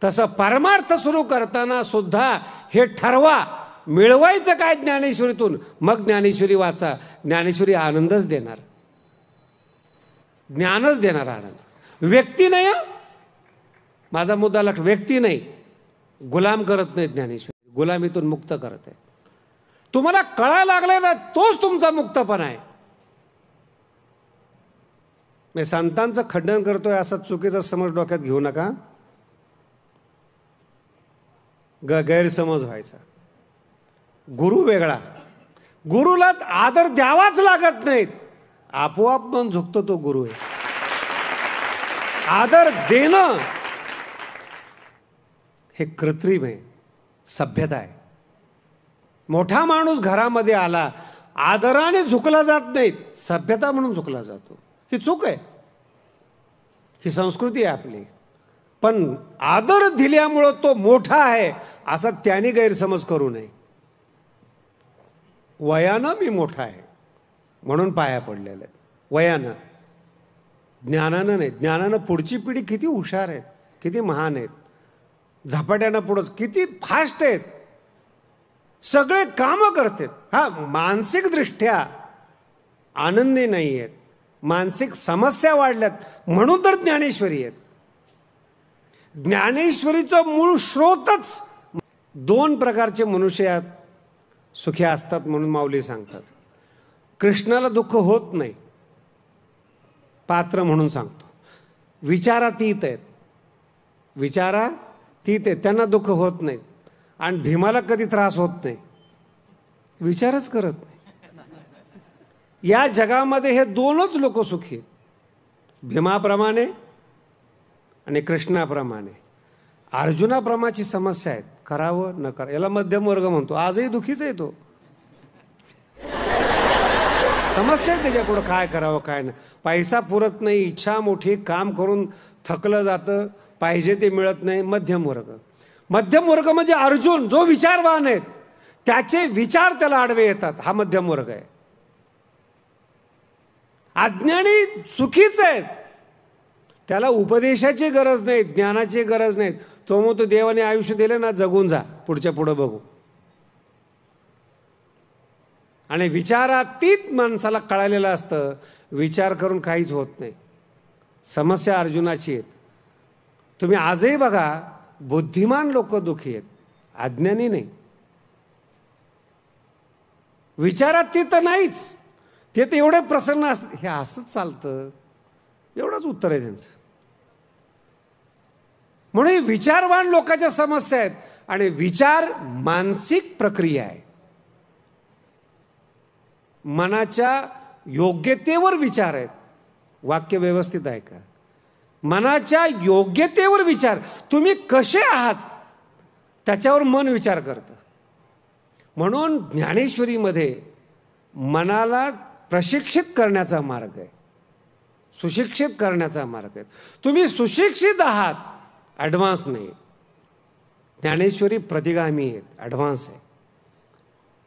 तसं परमार्थ सुरू करताना सुद्धा हे ठरवा, मिळवायचं काय ज्ञानेश्वरीतून, मग ज्ञानेश्वरी वाचा. ज्ञानेश्वरी आनंदच देणार, ज्ञानच देणार, आनंद. व्यक्ती नाही, माझा मुद्दा लक्ष, व्यक्ती नाही, गुलाम करत नाही ज्ञानेश्वरी, गुलामीतून मुक्त करत आहे. तुम्हाला कळायला लागलाय ना, तोच तुमचा मुक्तपणा आहे. मी संतांचं खंडन करतोय असा चुकीचा समज डोक्यात घेऊ नका, गैरसमज व्हायचा. गुरु वेगळा, गुरुला आदर द्यावाच लागत नाहीत, आपोआप मन झुकतो तो गुरु आहे. आदर देणं हे कृत्रिम आहे, सभ्यता आहे. मोठा माणूस घरामध्ये आला, आदराने झुकला जात नाही, सभ्यता म्हणून झुकला जातो. ही चूक आहे, ही संस्कृती आहे आपली. पण आदर दिल्यामुळं तो मोठा आहे असा त्याने गैरसमज करू नये. वयानं मी मोठा आहे म्हणून पाया पडलेलं आहे, वयानं, ज्ञानानं नाही. ज्ञानानं पुढची पिढी किती हुशार आहेत, किती महान आहेत, झपाट्यानं पुढं किती फास्ट आहेत, सगळे कामं करतात. हा, मानसिकदृष्ट्या आनंदी नाही आहेत, मानसिक समस्या वाढल्यात म्हणून तर ज्ञानेश्वरी आहेत. ज्ञानेश्वरीचं मूळ स्रोतच, दोन प्रकारचे मनुष्य यात सुखी असतात म्हणून माऊली सांगतात. कृष्णाला दुःख होत नाही, पात्र म्हणून सांगतो. विचारातीत आहेत, विचारातीत आहेत, त्यांना दुःख होत नाही. आणि भीमाला कधी त्रास होत नाही, विचारच करत नाही. या जगामध्ये हे दोनच लोक सुखी आहेत, भीमाप्रमाणे आणि कृष्णाप्रमाणे. अर्जुनाप्रमाची समस्या आहेत, करावं न करा, याला मध्यम वर्ग म्हणतो. आजही दुखीच आहे तो, समस्या आहे त्याच्यापुढं, काय करावं काय नाही. पैसा पुरत नाही, इच्छा मोठी, काम करून थकलं जातं, पाहिजे ते मिळत नाही. मध्यम वर्ग, मध्यम वर्ग म्हणजे अर्जुन, जो विचारवान आहेत, त्याचे विचार त्याला आडवे येतात, हा मध्यम वर्ग आहे. अज्ञानी चुकीच आहेत, त्याला उपदेशाची गरज नाही, ज्ञानाची गरज नाही. तो म्हणतो देवाने आयुष्य दिले ना, जगून जा, पुढच्या पुढं बघू. आणि विचारातीत माणसाला कळालेलं असतं, विचार करून काहीच होत नाही. समस्या अर्जुनाची आहेत. तुम्ही आजही बघा, बुद्धिमान लोक दुखी आहेत, अज्ञानी नाही. विचारातीत तर नाहीच, ते तर एवढे प्रसन्न असतात, हे असंच चालतं, एवढंच उत्तर आहे त्यांचं. म्हणून विचारवान लोकांच्या समस्या आहेत. आणि विचार मानसिक प्रक्रिया आहे, मनाच्या योग्यतेवर विचार आहेत. वाक्य व्यवस्थित आहे का? मनाच्या योग्यतेवर विचार, तुम्ही कसे आहात त्याच्यावर मन विचार करतं. म्हणून ज्ञानेश्वरीमध्ये मनाला प्रशिक्षित करण्याचा मार्ग आहे, सुशिक्षित करण्याचा मार्ग आहे. तुम्ही सुशिक्षित आहात, ॲडव्हान्स नाही. ज्ञानेश्वरी प्रतिगामी आहेत, ॲडव्हान्स आहे.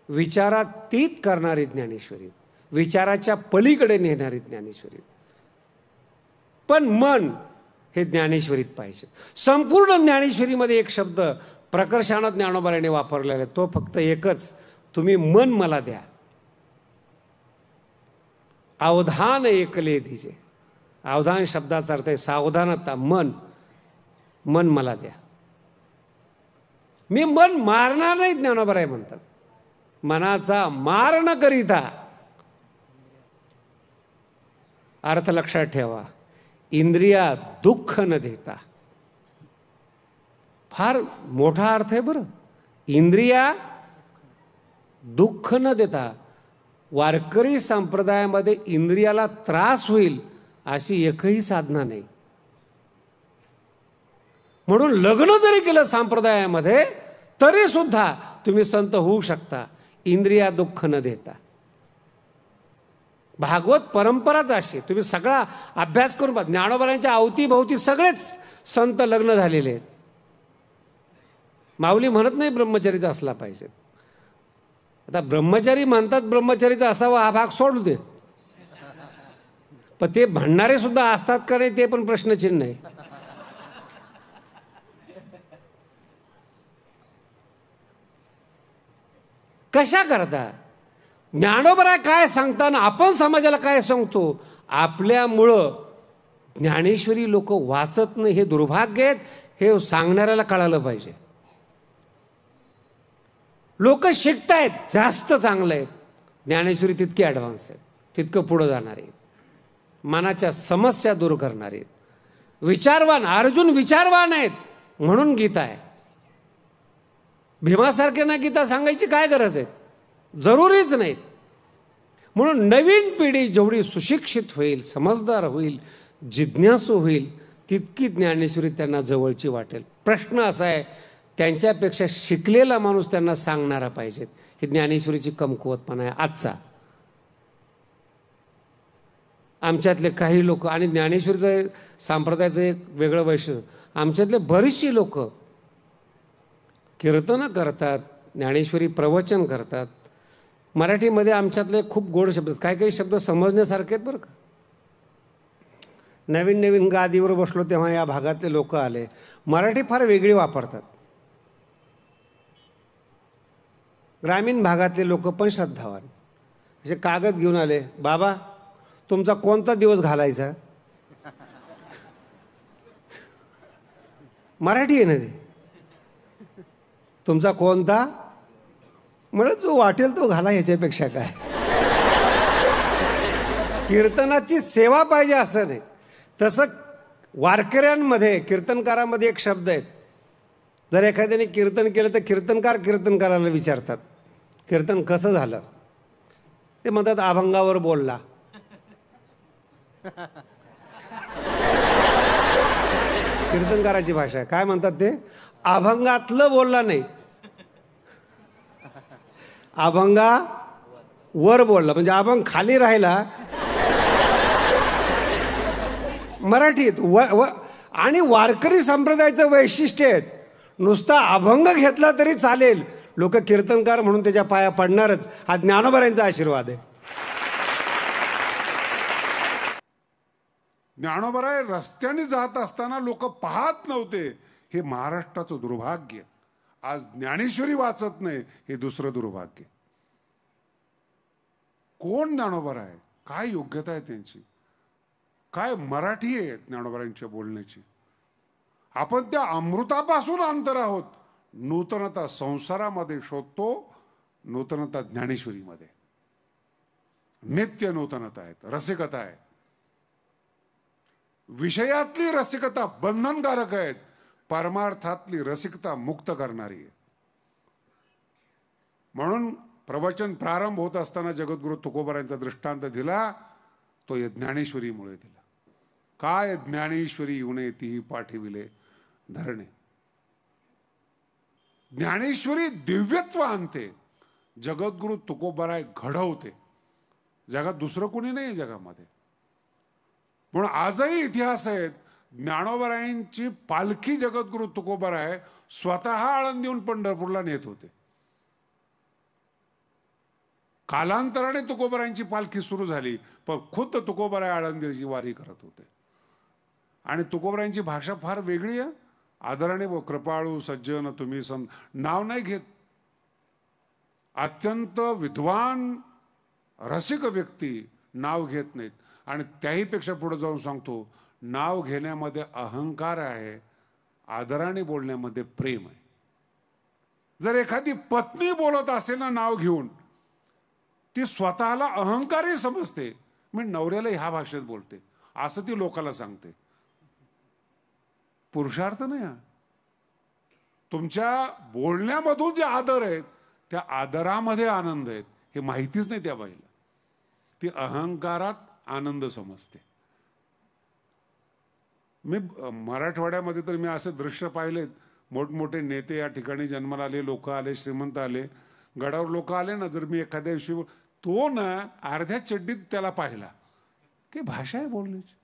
विचारातीत करणारी ज्ञानेश्वरी, विचाराच्या पलीकडे नेणारी ज्ञानेश्वरी. पण मन हे ज्ञानेश्वरीत पाहिजे. संपूर्ण ज्ञानेश्वरीमध्ये एक शब्द प्रकर्षानं ज्ञानोबाने वापरलेला आहे, तो फक्त एकच, तुम्ही मन मला द्या. अवधान एकले दिजे. अवधान शब्दाचा अर्थ आहे सावधानता, मन. मन मला द्या. मी मन मारणार नाही, ज्ञानोबराय म्हणतात. मनाचा मार न करिता, अर्थ लक्षात ठेवा, इंद्रिया दुःख न देता. फार मोठा अर्थ आहे बरं. इंद्रिया दुःख न देता. वारकरी संप्रदायामध्ये इंद्रियाला त्रास होईल अशी एकही साधना नाही. म्हणून लग्न जरी केलं संप्रदायामध्ये तरी सुद्धा तुम्ही संत होऊ शकता, इंद्रिया दुःख न देता. भागवत परंपराच अशी. तुम्ही सगळा अभ्यास करून पहा, ज्ञानोबांच्या अवतीभोवती सगळेच संत लग्न झालेले आहेत. माऊली म्हणत नाही ब्रह्मचारीचा असला पाहिजे. आता ब्रह्मचारी म्हणतात ब्रह्मचारीचा असावा, हा भाग सोडू दे. पण ते म्हणणारे सुद्धा असतात का नाही ते पण प्रश्नचिन्ह आहे. कशा करता? ज्ञानोबा काय सांगताना आपण समाजाला काय सांगतो? आपल्यामुळं ज्ञानेश्वरी लोक वाचत नाही, हे दुर्भाग्य आहेत. हे सांगणाऱ्याला कळालं पाहिजे. लोक शिकतायत, जास्त चांगलं आहेत. ज्ञानेश्वरी तितके ॲडव्हान्स आहेत, तितकं पुढं जाणार आहेत, मनाच्या समस्या दूर करणार आहेत, विचारवान. अर्जुन विचारवान आहेत म्हणून गीता आहे. भीमासारखे ना गीता सांगायची काय गरज आहे? जरुरीच नाहीत. म्हणून नवीन पिढी जेवढी सुशिक्षित होईल, समजदार होईल, जिज्ञासू होईल, तितकी ज्ञानेश्वरी त्यांना जवळची वाटेल. प्रश्न असा आहे, त्यांच्यापेक्षा शिकलेला माणूस त्यांना सांगणारा पाहिजेत. ही ज्ञानेश्वरीची कमकुवतपणा आहे आजचा. आमच्यातले काही लोक, आणि ज्ञानेश्वरीचं संप्रदायाचं एक वेगळं वैशिष्ट्य, आमच्यातले बरीचशी लोक कीर्तनं करतात, ज्ञानेश्वरी प्रवचन करतात. मराठीमध्ये आमच्यातले खूप गोड शब्द, काही काही शब्द समजण्यासारखे आहेत बरं का. नवीन नवीन गादीवर बसलो तेव्हा या भागातले लोक आले, मराठी फार वेगळी वापरतात. ग्रामीण भागातले लोक पण श्रद्धावान असे कागद घेऊन आले, बाबा तुमचा कोणता दिवस घालायचा? मराठी आहे ना ते. तुमचा कोणता? म्हणजे जो वाटेल तो घाला, ह्याच्यापेक्षा काय. कीर्तनाची सेवा पाहिजे असं नाही. तसं वारकऱ्यांमध्ये, कीर्तनकारामध्ये एक शब्द आहेत. जर एखाद्याने कीर्तन केलं तर कीर्तनकार कीर्तनकाराला विचारतात, कीर्तन कसं झालं? ते म्हणतात अभंगावर बोलला. कीर्तनकाराची भाषा आहे. काय म्हणतात ते? अभंगातलं बोलला नाही, अभंगा वर बोलला. म्हणजे अभंग खाली राहिला मराठीत. आणि वारकरी संप्रदायाचं वैशिष्ट्य आहे, नुसता अभंग घेतला तरी चालेल, लोक कीर्तनकार म्हणून त्याच्या पाया पडणारच. हा ज्ञानोबांचा आशीर्वाद आहे. ज्ञानोबराय रस्त्याने जात असताना लोक पाहत नव्हते, हे महाराष्ट्राचं दुर्भाग्य. आज ज्ञानेश्वरी वाचत नाही, हे दुसरं दुर्भाग्य. कोण ज्ञानोबराय? काय योग्यता आहे त्यांची? काय मराठी आहे ज्ञानोबरांच्या बोलण्याची? आपण त्या अमृतापासून अंतर आहोत. नूतनता संसारामध्ये शोधतो, नूतनता ज्ञानेश्वरीमध्ये. नित्य नूतनता आहेत, रसिकता आहे. विषयातली रसिकता बंधनकारक आहेत, परमार्थातली रसिकता मुक्त करणारी आहे. म्हणून प्रवचन प्रारंभ होत असताना जगद्गुरु तुकोबारायांचा दृष्टांत दिला, तो या ज्ञानेश्वरीमुळे दिला. काय ज्ञानेश्वरी येऊने ती पाठविले धरणे. ज्ञानेश्वरी दिव्यत्व आणते, जगद्गुरु तुकोबाराय घडवते. जगात दुसरं कोणी नाही जगामध्ये. म्हणून आजही इतिहास आहेत, ज्ञानोबारायांची पालखी जगद्गुरु तुकोबाराय स्वतः आळंदीहून पंढरपूरला नेत होते. कालांतराने तुकोबारायांची पालखी सुरू झाली, पण खुद्द तुकोबाराय आळंदीची वारी करत होते. आणि तुकोबारायांची भाषा फार वेगळी आहे. आदराने व कृपाळू सज्जन तुम्ही नाव नाही घेत. अत्यंत विद्वान रसिक व्यक्ती नाव घेत नाहीत. आणि त्याहीपेक्षा पुढे जाऊन सांगतो, नाव घेण्यामध्ये अहंकार आहे, आदराने बोलण्यामध्ये प्रेम आहे. जर एखादी पत्नी बोलत असेल ना नाव घेऊन, ती स्वतःला अहंकारी समजते. मी नवऱ्याला ह्या भाषेत बोलते असं ती लोकांना सांगते. पुरुषार्थ नाही हा. तुमच्या बोलण्यामधून जे आदर आहेत, त्या आदरामध्ये आनंद आहेत, हे माहितीच नाही त्या बाईला. ती अहंकारात आनंद समजते. मी मराठवाड्यामध्ये तर मी असे दृश्य पाहिलेत, मोठमोठे नेते या ठिकाणी जन्माला आले, लोक आले, श्रीमंत आले, गडावर लोक आले ना, जर मी एखाद्या विषयी तो ना अर्ध्या चड्डीत त्याला पाहिला की भाषा आहे बोलण्याची.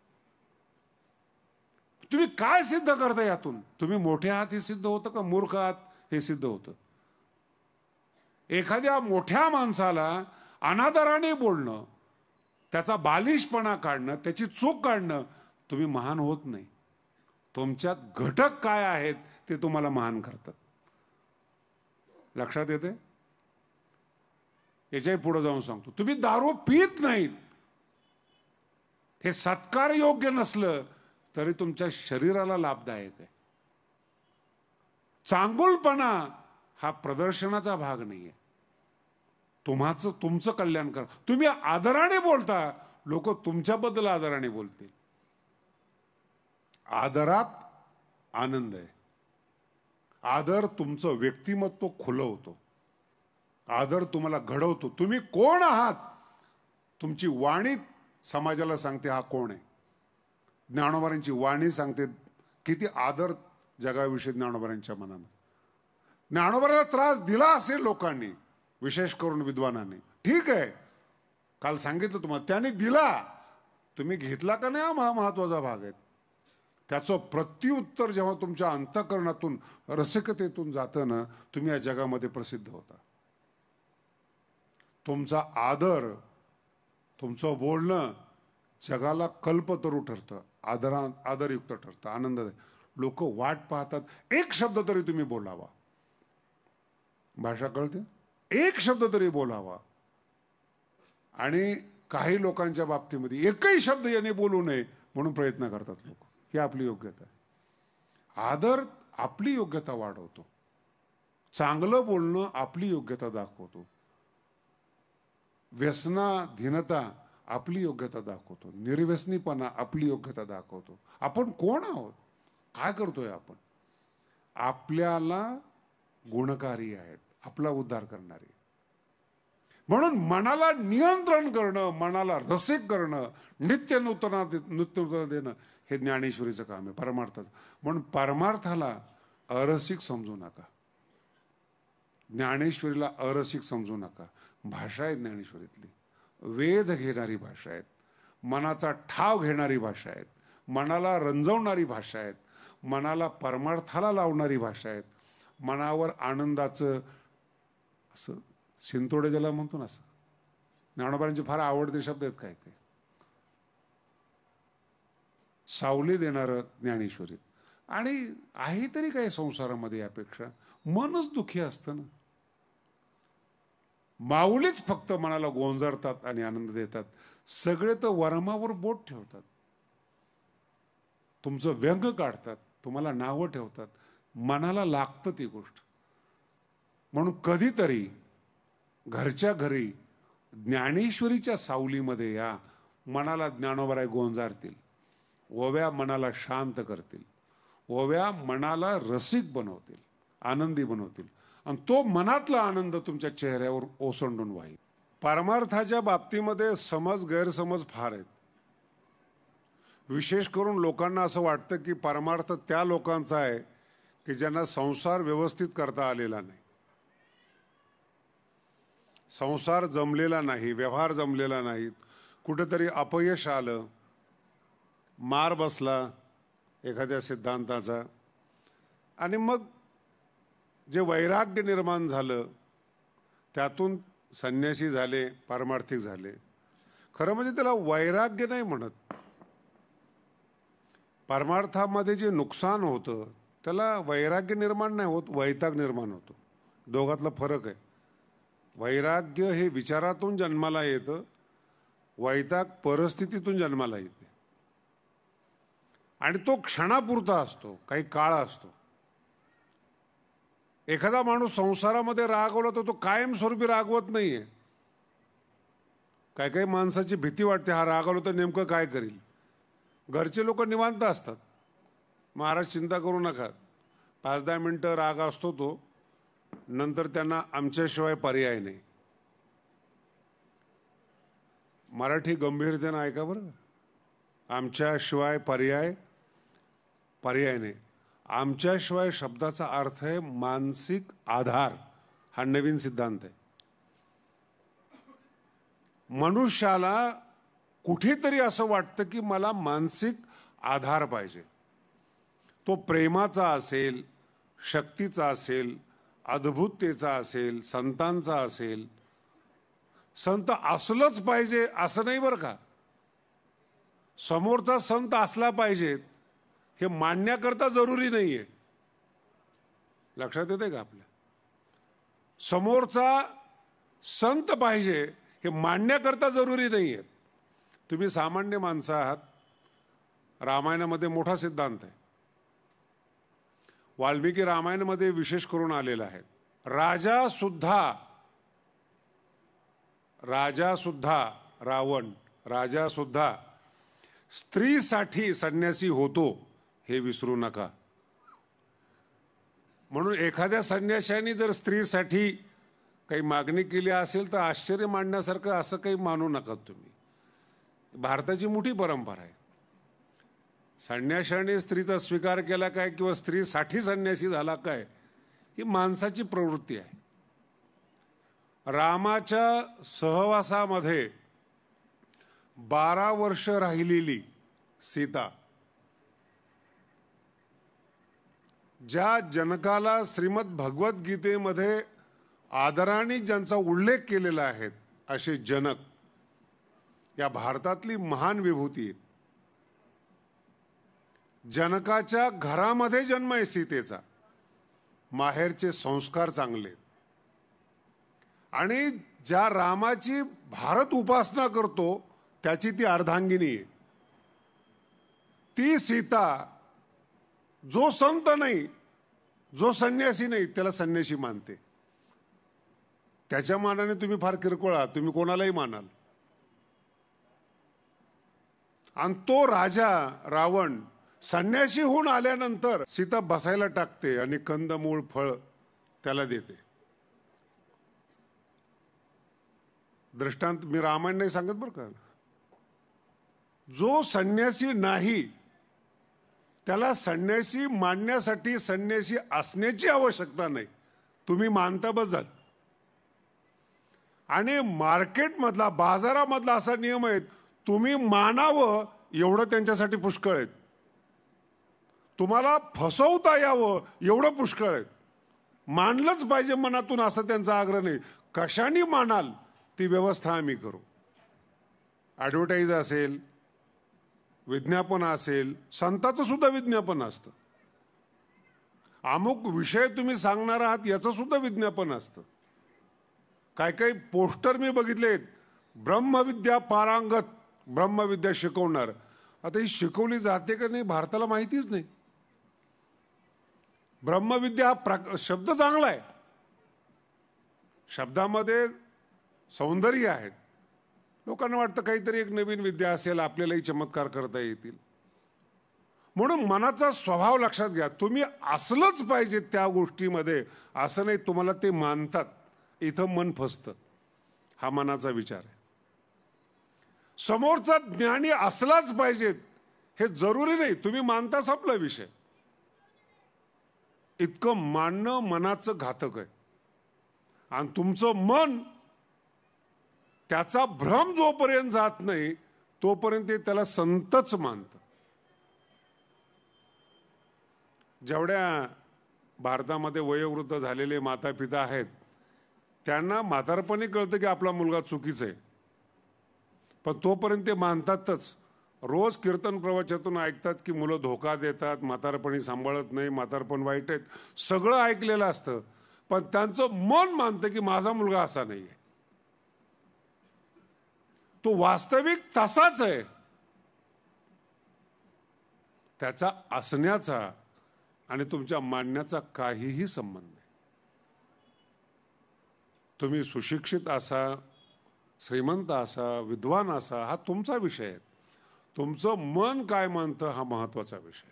तुम्ही काय सिद्ध करता यातून? तुम्ही मोठे आहात हे सिद्ध होतं का मूर्ख आहात हे सिद्ध होतं? एखाद्या मोठ्या माणसाला अनादराने बोलणं, त्याचा बालिशपणा काढणं, त्याची चूक काढणं, तुम्ही महान होत नाही. तुमच्यात घटक काय आहेत ते तुम्हाला महान करतात. लक्षात येते? याच्याही पुढे जाऊन सांगतो, तुम्ही दारू पित नाहीत, हे सत्कार योग्य नसलं तरी तुमच्या शरीराला लाभदायक आहे. चांगुलपणा हा प्रदर्शनाचा भाग नाहीये. तुमचं कल्याण करा. तुम्ही आदराने बोलता, लोक तुमच्याबद्दल आदराने बोलतील. आदरात आनंद आहे. आदर तुमचं व्यक्तिमत्व खुलवतो. आदर तुम्हाला घडवतो. तुम्ही कोण आहात, तुमची वाणी समाजाला सांगते हा कोण आहे. ज्ञानोबांची वाणी सांगते किती आदर जगाविषयी ज्ञानोबांच्या मनानं. ज्ञानोबाला त्रास दिला असेल लोकांनी, विशेष करून विद्वानांनी, ठीक आहे, काल सांगितलं तुम्हाला, त्याने दिला, तुम्ही घेतला का नाही हा महत्वाचा भाग आहे. त्याचं प्रत्युत्तर जेव्हा तुमच्या अंतःकरणातून रसिकतेतून जातं ना, तुम्ही या जगामध्ये प्रसिद्ध होता. तुमचा आदर, तुमचं बोलणं जगाला कल्पतरू ठरतं, आदरयुक्त ठरतं, आनंद. लोक वाट पाहतात, एक शब्द तरी तुम्ही बोलावा. भाषा कळते, एक शब्द तरी बोलावा. आणि काही लोकांच्या बाबतीमध्ये एकही शब्द याने बोलू नये म्हणून प्रयत्न करतात लोक. ही आपली योग्यता आहे. आदर आपली योग्यता वाढवतो. चांगलं बोलणं आपली योग्यता दाखवतो. व्यसनाधीनता आपली योग्यता दाखवतो. निर्व्यसनीपणा आपली योग्यता दाखवतो. आपण कोण आहोत, काय करतोय आपण. आपल्याला गुणकारी आहेत, आपला उद्धार करणारे. म्हणून मनाला नियंत्रण करणं, मनाला रसिक करणं, नित्य नूतन देणं हे ज्ञानेश्वरीचं काम आहे, परमार्थाचं. म्हणून परमार्थाला अरसिक समजू नका, ज्ञानेश्वरीला अरसिक समजू नका. भाषा आहे ज्ञानेश्वरीतली, वेध घेणारी भाषा आहेत, मनाचा ठाव घेणारी भाषा आहेत, मनाला रंजवणारी भाषा आहेत, मनाला परमार्थाला लावणारी भाषा आहेत, मनावर आनंदाचं असं शिंतोडे ज्याला म्हणतो ना, असं ज्ञानोबांचे फार आवडते शब्द आहेत काय काय, सावली देणारं ज्ञानेश्वरीत. आणि आहे तरी काय संसारामध्ये यापेक्षा, मनच दुःखी असतं ना. माऊलीच फक्त मनाला गोंजारतात आणि आनंद देतात. सगळे तर वर्मावर बोट ठेवतात, तुमचं व्यंग काढतात, तुम्हाला नावं ठेवतात, मनाला लागतं ती गोष्ट. म्हणून कधीतरी घरच्या घरी ज्ञानेश्वरीच्या सावलीमध्ये या, मनाला ज्ञानोबराय गोंजारतील, ओव्या मनाला शांत करतील, ओव्या मनाला रसिक बनवतील, आनंदी बनवतील, आणि तो मनातला आनंद तुमच्या चेहऱ्यावर ओसंडून वाहील. परमार्थाच्या बाबतीमध्ये समज गैरसमज फार आहेत. विशेष करून लोकांना असं वाटतं की परमार्थ त्या लोकांचा आहे की ज्यांना संसार व्यवस्थित करता आलेला नाही, संसार जमलेला नाही, व्यवहार जमलेला नाही, कुठेतरी अपयश आलं, मार बसला एखाद्या सिद्धांताचा, आणि मग जे वैराग्य निर्माण झालं त्यातून संन्यासी झाले, पारमार्थिक झाले. खरं म्हणजे त्याला वैराग्य नाही म्हणत. परमार्थामध्ये जे नुकसान होतं त्याला वैराग्य निर्माण नाही होत, वैताग निर्माण होतो. दोघातला फरक आहे. वैराग्य हे विचारातून जन्माला येतं, वैताग परिस्थितीतून जन्माला येते, आणि तो क्षणापुरता असतो, काही काळ असतो. एखादा माणूस संसारामध्ये रागवला तर तो कायमस्वरूपी रागवत नाहीये. काही काही माणसाची भीती वाटते, हा रागवलो तर नेमकं काय करील. घरचे लोक निवांत असतात, महाराज चिंता करू नका, 5-10 मिनिटं राग असतो तो, नंतर त्यांना आमच्याशिवाय पर्याय नाही. मराठी गंभीरतेनं ऐका बरं. आमच्याशिवाय पर्याय नाही. आमच्याशिवाय शब्दाचा अर्थ आहे मानसिक आधार. हा नवीन सिद्धांत आहे. मनुष्याला कुठेतरी असं वाटतं की मला मानसिक आधार पाहिजे. तो प्रेमाचा असेल, शक्तीचा असेल, अद्भुततेचा असेल, संतांचा असेल. संत असलंच पाहिजे असं नाही बरं का. समोरचा संत असला पाहिजे हे मांडण्याकरता जरुरी नाहीये. लक्षात येते का आपल्या? समोरचा संत पाहिजे हे मांडण्याकरता जरुरी नाही आहेत. तुम्ही सामान्य माणसं आहात. रामायणामध्ये मोठा सिद्धांत आहे. वाल्मिकी रामायणामध्ये विशेष करून आलेला आहे. राजा सुद्धा रावण राजा सुद्धा स्त्रीसाठी संन्यासी होतो हे विसरू नका. म्हणून एखाद्या संन्याशाने जर स्त्रीसाठी काही मागणी केली असेल तर आश्चर्य मानण्यासारखं असं काही मानू नका तुम्ही. भारताची मोठी परंपरा आहे. संन्याशाने स्त्रीचा स्वीकार केला काय किंवा स्त्रीसाठी संन्यासी झाला काय ही माणसाची प्रवृत्ती आहे. रामाच्या सहवासामध्ये 12 वर्ष राहिलेली सीता ज्या जनकाला श्रीमद भगवद्गीतेमध्ये आदराने ज्यांचा उल्लेख केलेला आहे असे जनक या भारतातली महान विभूती आहे. जनकाच्या घरामध्ये जन्म आहे सीतेचा. माहेरचे संस्कार चांगले आणि ज्या रामाची भारत उपासना करतो त्याची ती अर्धांगिनी आहे. ती सीता जो संत नाही जो संन्यासी नाही त्याला संन्यासी मानते. त्याच्या मानाने तुम्ही फार किरकोळ आहात. तुम्ही कोणालाही मानाल. आणि तो राजा रावण संन्यासी होऊन आल्यानंतर सीता बसायला टाकते आणि कंदमूळ फळ त्याला देते. दृष्टांत मी रामायण नाही सांगत बरं का. जो संन्यासी नाही त्याला संन्यासी मानण्यासाठी संन्यासी असण्याची आवश्यकता नाही. तुम्ही मानता बसाल. आणि मार्केटमधला बाजारामधला असा नियम आहे तुम्ही मानावं एवढं त्यांच्यासाठी पुष्कळ आहे. तुम्हाला फसवता यावं एवढं पुष्कळ आहे. मानलंच पाहिजे मनातून असं त्यांचा आग्रह नाही. कशाने मानाल ती व्यवस्था आम्ही करू. ॲडव्हर्टाईज असेल, विज्ञापन असेल, संताचं सुद्धा विज्ञापन असतं. अमुक विषय तुम्ही सांगणार आहात याचं सुद्धा विज्ञापन असतं. काय काही पोस्टर मी बघितलेत. ब्रह्मविद्या पारांगत, ब्रह्मविद्या शिकवणार. आता ही शिकवली जाते का नाही भारताला माहितीच नाही. ब्रह्मविद्या हा शब्द चांगला आहे. शब्दामध्ये सौंदर्य आहे. लोकांना वाटतं काहीतरी एक नवीन विद्या असेल, आपल्यालाही चमत्कार करता येतील. म्हणून मनाचा स्वभाव लक्षात घ्या. तुम्ही असलंच पाहिजे त्या गोष्टीमध्ये असं नाही. तुम्हाला ते मानतात इथं मन फसतं. हा मनाचा विचार आहे. समोरचा ज्ञानी असलाच पाहिजेत हे जरुरी नाही. तुम्ही मानता संपला विषय. इतकं मानणं मनाचं घातक आहे. आणि तुमचं मन त्याचा भ्रम जोपर्यंत जात नाही तोपर्यंत ते त्याला संतच मानतं. जेवढ्या भारतामध्ये वयोवृद्ध झालेले माता पिता आहेत त्यांना म्हातारपणी कळतं की आपला मुलगा चुकीचा आहे. पण तोपर्यंत ते मानतातच. रोज कीर्तन प्रवचनातून ऐकतात की मुलं धोका देतात, म्हातारपणी सांभाळत नाही, म्हातारपण वाईट आहेत. सगळं ऐकलेलं असतं. पण त्यांचं मन मानतं की माझा मुलगा असा नाही आहे. तो वास्तविक तसाच आहे. त्याचा असण्याचा आणि तुमच्या मानण्याचा काहीही संबंध नाही. तुम्ही सुशिक्षित असा, श्रीमंत असा, विद्वान असा हा तुमचा विषय आहे. तुमचं मन काय मानतं हा महत्वाचा विषय.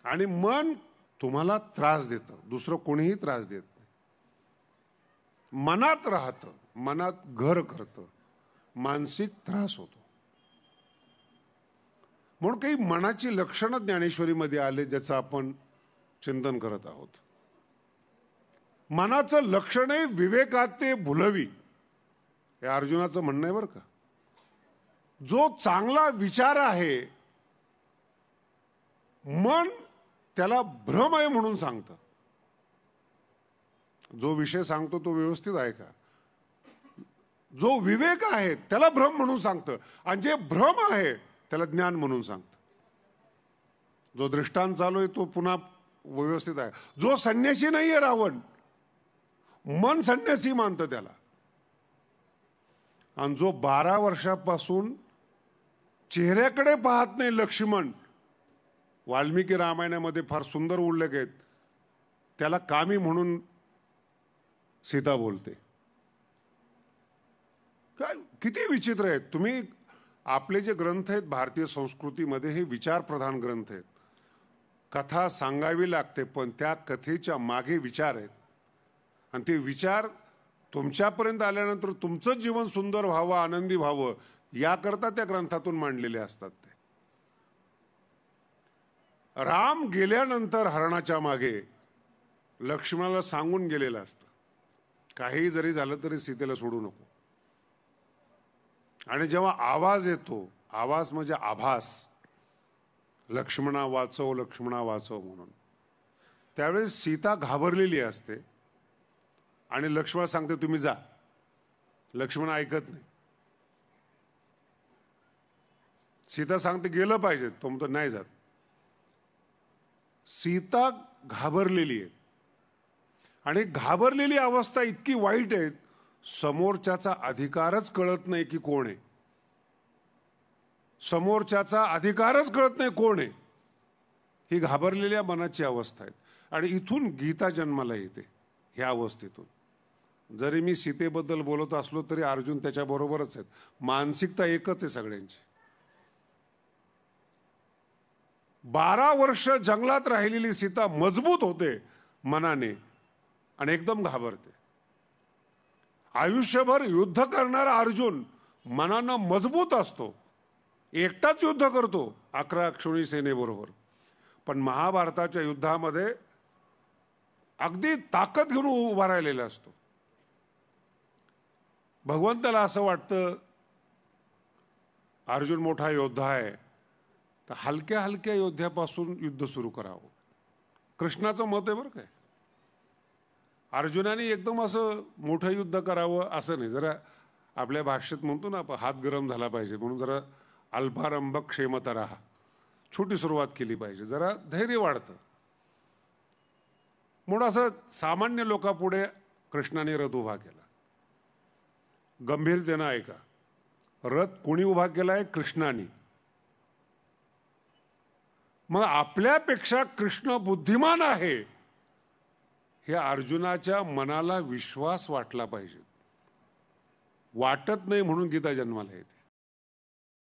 आणि मन तुम्हाला त्रास देतं. दुसरं कोणीही त्रास देत नाही. मनात राहतं, मनात घर करतं, मानसिक त्रास होतो. म्हणून काही मनाची लक्षणं ज्ञानेश्वरीमध्ये आले ज्याचं आपण चिंतन करत आहोत. मनाचं लक्षण आहे विवेकात ते भुलवी, हे अर्जुनाचं म्हणणं आहे बरं का. जो चांगला विचार आहे मन त्याला भ्रम आहे म्हणून सांगतं. जो विषय सांगतो तो व्यवस्थित आहे का. जो विवेक आहे त्याला भ्रम म्हणून सांगतं. आणि जे भ्रम आहे त्याला ज्ञान म्हणून सांगतं. जो दृष्टांत चालू आहे तो पुन्हा व्यवस्थित आहे. जो संन्यासी नाहीये रावण, मन संन्यासी मानतं त्याला. आणि जो 12 वर्षापासून चेहऱ्याकडे पाहत नाही लक्ष्मण, वाल्मिकी रामायणामध्ये फार सुंदर उल्लेख आहेत, त्याला कामी म्हणून सीता बोलते. काय किती विचित्र आहेत. तुम्ही आपले जे ग्रंथ आहेत भारतीय संस्कृतीमध्ये हे विचारप्रधान ग्रंथ आहेत. कथा सांगावी लागते पण त्या कथेच्या मागे विचार आहेत आणि ते विचार तुमच्यापर्यंत आल्यानंतर तुमचं जीवन सुंदर व्हावं, आनंदी व्हावं याकरता त्या ग्रंथातून मांडलेले असतात. ते राम गेल्यानंतर हरणाच्या मागे लक्ष्मणाला सांगून गेलेलं असतं, काही जरी झालं तरी सीतेला सोडू नको. आणि जेव्हा आवाज येतो, आवाज म्हणजे आभास, लक्ष्मणा वाचव लक्ष्मणा वाचव म्हणून, त्यावेळेस सीता घाबरलेली असते आणि लक्ष्मण सांगते तुम्ही जा. लक्ष्मण ऐकत नाही. सीता सांगते गेलं पाहिजे, तो म्हणतो नाही जात. सीता घाबरलेली आहे आणि घाबरलेली अवस्था इतकी वाईट आहे, समोरच्याचा अधिकारच कळत नाही की कोण आहे. समोरच्याचा अधिकारच कळत नाही कोण आहे. ही घाबरलेल्या मनाची अवस्था आहे. आणि इथून गीता जन्माला येते. ह्या अवस्थेतून जरी मी सीतेबद्दल बोलत असलो तरी अर्जुन त्याच्याबरोबरच आहेत. मानसिकता एकच आहे सगळ्यांची. 12 वर्ष जंगलात राहिलेली सीता मजबूत होते मनाने आणि एकदम घाबरते. आयुष्यभर युद्ध करणारा अर्जुन मनानं मजबूत असतो, एकटाच युद्ध करतो 11 अक्षोणी सेनेबरोबर, पण महाभारताच्या युद्धामध्ये अगदी ताकद घेऊन उभा राहिलेला असतो. भगवंताला असं वाटतं अर्जुन मोठा योद्धा आहे तर हलक्या हलक्या योद्ध्यापासून युद्ध सुरू करावं. कृष्णाचं मत आहे बरं काय. अर्जुनाने एकदम असं मोठं युद्ध करावं असं नाही. जरा आपल्या भाषेत म्हणतो ना आपण, हात गरम झाला पाहिजे म्हणून जरा अल्पारंभ क्षेमतरा, छोटी सुरुवात केली पाहिजे, जरा धैर्य वाढतं म्हणून असं सामान्य लोकांपुढे कृष्णाने रथ उभा केला. गंभीरतेनं ऐका, रथ कोणी उभा केलाय? कृष्णाने. मग आपल्यापेक्षा कृष्ण बुद्धिमान आहे हे अर्जुनाच्या मनाला विश्वास वाटला पाहिजे. वाटत नाही म्हणून गीता जन्माला येते.